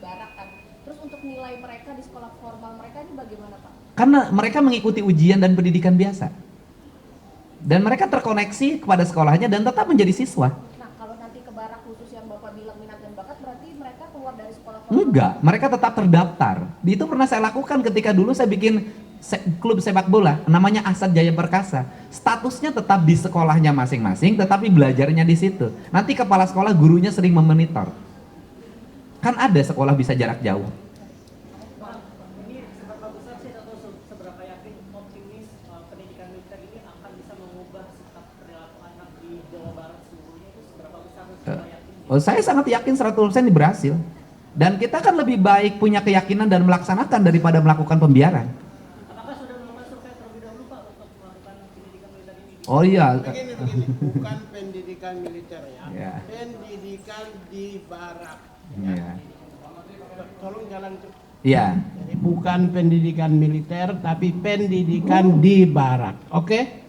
barak kan. Terus untuk nilai mereka di sekolah formal mereka ini bagaimana Pak? Karena mereka mengikuti ujian dan pendidikan biasa. Dan mereka terkoneksi kepada sekolahnya dan tetap menjadi siswa. Nah, kalau nanti ke barak khusus yang Bapak bilang minat dan bakat, berarti mereka keluar dari sekolah formal? Enggak, mereka tetap terdaftar. Itu pernah saya lakukan ketika dulu saya bikin klub sepak bola, namanya Asad Jaya Perkasa. Statusnya tetap di sekolahnya masing-masing, tetapi belajarnya di situ. Nanti kepala sekolah, gurunya sering memonitor. Kan ada sekolah bisa jarak jauh. Ini seberapa besar sih atau seberapa yakin optimis pendidikan militer ini akan bisa mengubah sikap perilaku anak di Jawa Barat seluruhnya, itu seberapa besar dan seberapa yakin? Oh, saya sangat yakin 100% ini berhasil. Dan kita kan lebih baik punya keyakinan dan melaksanakan daripada melakukan pembiaran. Apakah sudah melakukan survei terlebih dahulu Pak untuk melakukan pendidikan militer ini? Oh iya. Begini, bukan pendidikan militer ya, Ya. pendidikan di barak. Iya. Tolong jalan tuh. Iya. Jadi bukan pendidikan militer, tapi pendidikan di barak. Oke?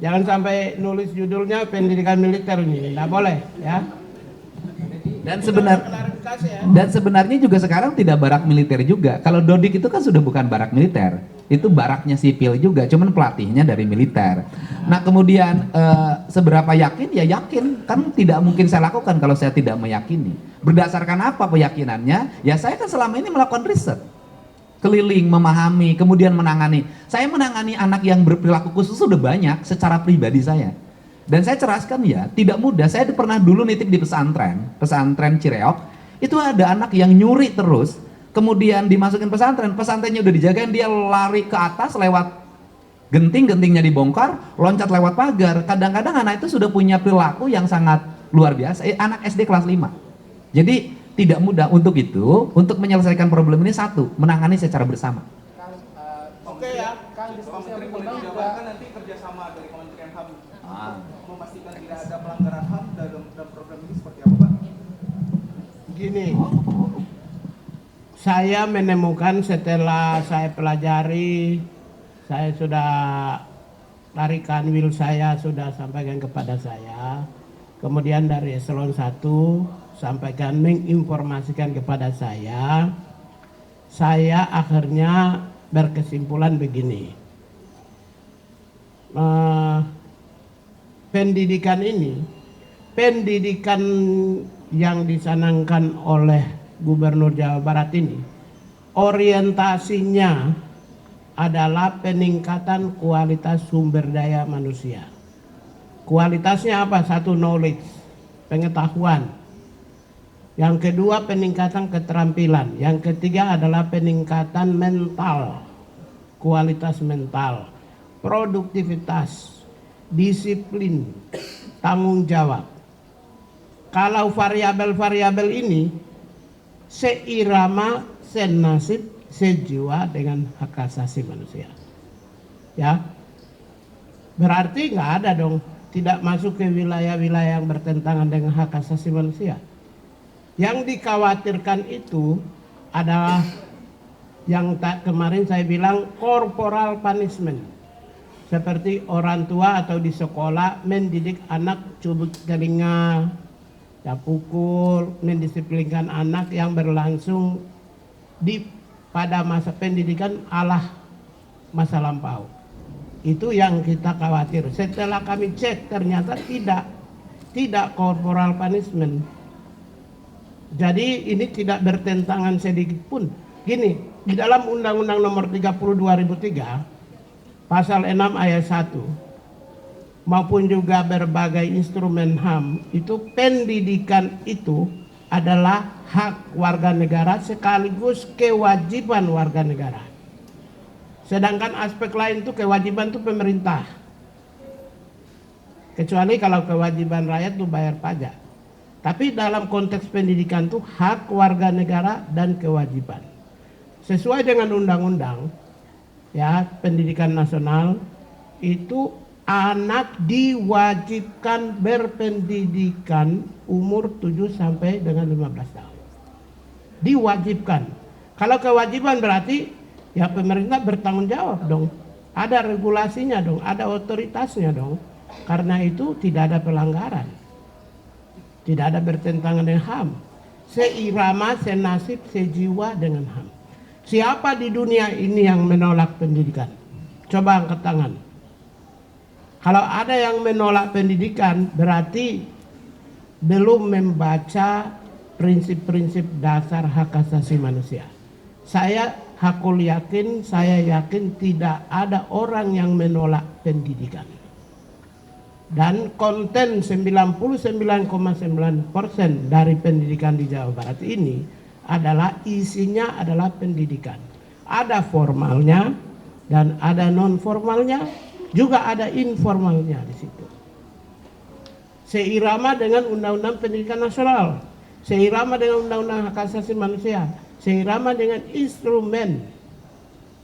Jangan sampai nulis judulnya pendidikan militer ini, nggak boleh ya. Dan sebenarnya juga sekarang tidak barak militer juga. Kalau Dodik itu kan sudah bukan barak militer, itu baraknya sipil juga, cuman pelatihnya dari militer. Nah kemudian seberapa yakin? Ya yakin, kan tidak mungkin saya lakukan kalau saya tidak meyakini. Berdasarkan apa keyakinannya? Ya saya kan selama ini melakukan riset, keliling, memahami, kemudian menangani. Saya menangani anak yang berperilaku khusus sudah banyak secara pribadi saya. Dan saya ceraskan ya, tidak mudah. Saya pernah dulu nitip di pesantren Cireok. Itu ada anak yang nyuri terus, kemudian dimasukin pesantren, pesantrennya udah dijagain, dia lari ke atas lewat gentingnya dibongkar, loncat lewat pagar. Kadang-kadang anak itu sudah punya perilaku yang sangat luar biasa. Anak SD kelas 5. Jadi tidak mudah untuk itu, untuk menyelesaikan problem ini satu, menangani secara bersama. Oke ya. Kang, diskusi yang boleh dijabarkan nanti kerjasama dari Kementerian HAM memastikan tidak ada pelanggaran HAM dalam program ini seperti apa Pak? Gini, saya menemukan setelah saya pelajari, saya sudah tarikan will saya sudah sampaikan kepada saya, kemudian dari eselon 1 sampaikan menginformasikan kepada saya akhirnya berkesimpulan begini, pendidikan yang dicanangkan oleh Gubernur Jawa Barat ini orientasinya adalah peningkatan kualitas sumber daya manusia. Kualitasnya apa? Satu, knowledge, pengetahuan. Yang kedua, peningkatan keterampilan. Yang ketiga adalah peningkatan mental, kualitas mental, produktivitas, disiplin, tanggung jawab. Kalau variabel-variabel ini seirama, senasib, sejiwa dengan hak asasi manusia. Ya, berarti nggak ada dong, tidak masuk ke wilayah-wilayah yang bertentangan dengan hak asasi manusia. Yang dikhawatirkan itu adalah yang kemarin saya bilang corporal punishment. Seperti orang tua atau di sekolah mendidik anak cubit telinga, ya pukul, mendisiplinkan anak yang berlangsung pada masa pendidikan ala masa lampau. Itu yang kita khawatir. Setelah kami cek ternyata tidak corporal punishment. Jadi ini tidak bertentangan sedikit pun. Gini, di dalam Undang-Undang Nomor 30 2003 Pasal 6 ayat 1 maupun juga berbagai instrumen HAM itu pendidikan itu adalah hak warga negara sekaligus kewajiban warga negara. Sedangkan aspek lain itu kewajiban itu pemerintah. Kecuali kalau kewajiban rakyat itu bayar pajak. Tapi dalam konteks pendidikan itu hak warga negara dan kewajiban. Sesuai dengan undang-undang ya pendidikan nasional itu anak diwajibkan berpendidikan umur 7 sampai dengan 15 tahun. Diwajibkan. Kalau kewajiban berarti ya pemerintah bertanggung jawab dong. Ada regulasinya dong, ada otoritasnya dong. Karena itu tidak ada pelanggaran. Tidak ada bertentangan dengan HAM. seirama, senasib, sejiwa dengan HAM. Siapa di dunia ini yang menolak pendidikan? Coba angkat tangan. Kalau ada yang menolak pendidikan, berarti belum membaca prinsip-prinsip dasar hak asasi manusia. Saya yakin tidak ada orang yang menolak pendidikan. Dan konten 99,9% dari pendidikan di Jawa Barat ini adalah isinya adalah pendidikan. Ada formalnya dan ada non formalnya, juga ada informalnya di situ. Seirama dengan Undang-Undang Pendidikan Nasional, seirama dengan Undang-Undang Hak Asasi Manusia, seirama dengan instrumen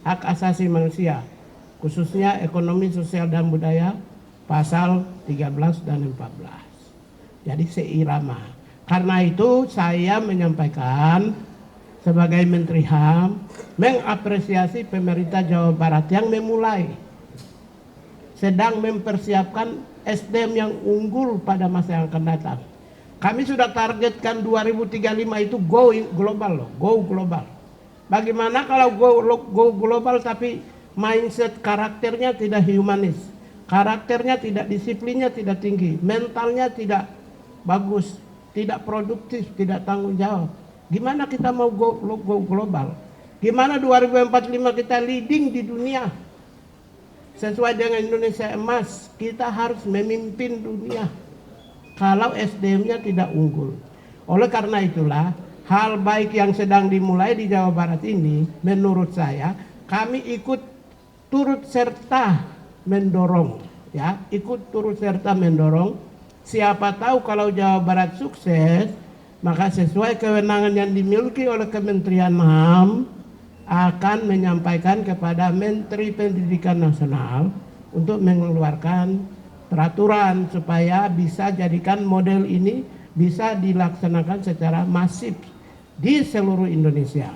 hak asasi manusia, khususnya ekonomi, sosial, dan budaya, pasal 13 dan 14. Jadi seirama. Karena itu saya menyampaikan sebagai Menteri HAM mengapresiasi pemerintah Jawa Barat yang memulai, sedang mempersiapkan SDM yang unggul pada masa yang akan datang. Kami sudah targetkan 2035 itu go global loh, go global. Bagaimana kalau go global tapi mindset karakternya tidak humanis, karakternya tidak, disiplinnya tidak tinggi, mentalnya tidak bagus, tidak produktif, tidak tanggung jawab. Gimana kita mau go global? Gimana 2045 kita leading di dunia? Sesuai dengan Indonesia Emas, kita harus memimpin dunia kalau SDM-nya tidak unggul. Oleh karena itulah, hal baik yang sedang dimulai di Jawa Barat ini, menurut saya, kami ikut turut serta mendorong, ya, ikut turut serta mendorong. Siapa tahu kalau Jawa Barat sukses, maka sesuai kewenangan yang dimiliki oleh Kementerian HAM, akan menyampaikan kepada Menteri Pendidikan Nasional untuk mengeluarkan peraturan supaya bisa jadikan model ini bisa dilaksanakan secara masif di seluruh Indonesia.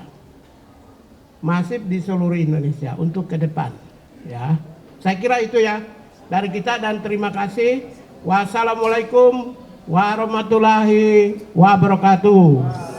Masif di seluruh Indonesia untuk ke depan, ya. Saya kira itu ya dari kita, dan terima kasih. Wassalamualaikum warahmatullahi wabarakatuh.